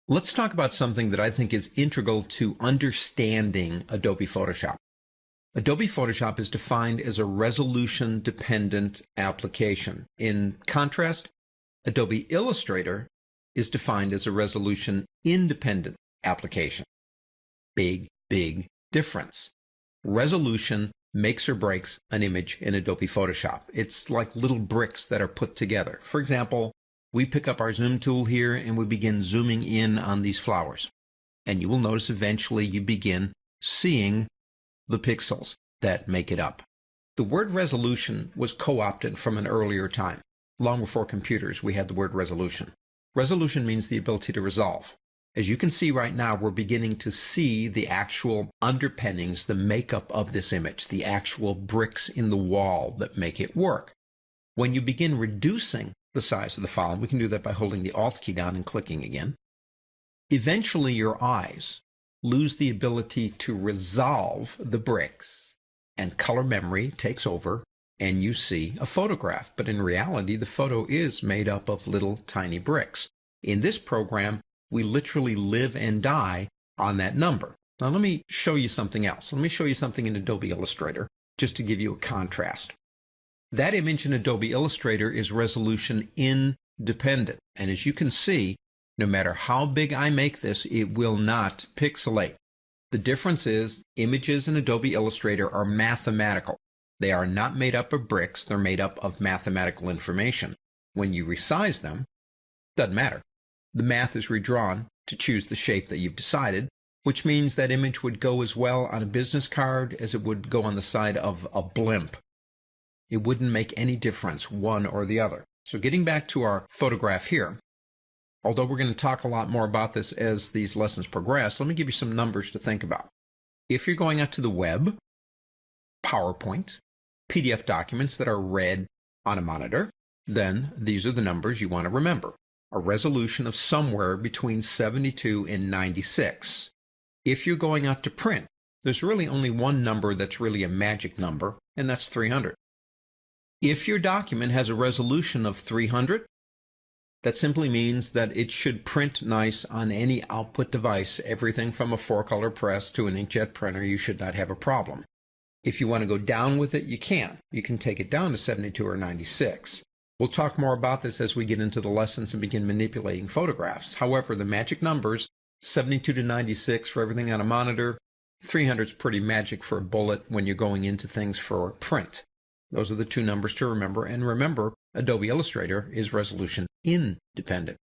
Let's talk about something that I think is integral to understanding Adobe Photoshop. Adobe Photoshop is defined as a resolution-dependent application. In contrast, Adobe Illustrator is defined as a resolution-independent application. Big, big difference. Resolution makes or breaks an image in Adobe Photoshop. It's like little bricks that are put together. For example, we pick up our zoom tool here and we begin zooming in on these flowers. And you will notice eventually you begin seeing the pixels that make it up. The word resolution was co-opted from an earlier time. Long before computers, we had the word resolution. Resolution means the ability to resolve. As you can see right now, we're beginning to see the actual underpinnings, the makeup of this image, the actual bricks in the wall that make it work. When you begin reducing the size of the file, and we can do that by holding the Alt key down and clicking again, eventually your eyes lose the ability to resolve the bricks, and color memory takes over, and you see a photograph. But in reality, the photo is made up of little tiny bricks. In this program, we literally live and die on that number. Now let me show you something else. Let me show you something in Adobe Illustrator, just to give you a contrast. That image in Adobe Illustrator is resolution independent. And as you can see, no matter how big I make this, it will not pixelate. The difference is images in Adobe Illustrator are mathematical. They are not made up of bricks, they're made up of mathematical information. When you resize them, it doesn't matter. The math is redrawn to choose the shape that you've decided, which means that image would go as well on a business card as it would go on the side of a blimp. It wouldn't make any difference, one or the other. So getting back to our photograph here, although we're going to talk a lot more about this as these lessons progress, let me give you some numbers to think about. If you're going out to the web, PowerPoint, PDF documents that are read on a monitor, then these are the numbers you want to remember. A resolution of somewhere between 72 and 96. If you're going out to print, there's really only one number that's really a magic number, and that's 300. If your document has a resolution of 300, that simply means that it should print nice on any output device. Everything from a 4-color press to an inkjet printer, you should not have a problem. If you want to go down with it, you can. You can take it down to 72 or 96. We'll talk more about this as we get into the lessons and begin manipulating photographs. However, the magic numbers, 72 to 96 for everything on a monitor, 300 is pretty magic for a bullet when you're going into things for print. Those are the two numbers to remember. And remember, Adobe Illustrator is resolution independent.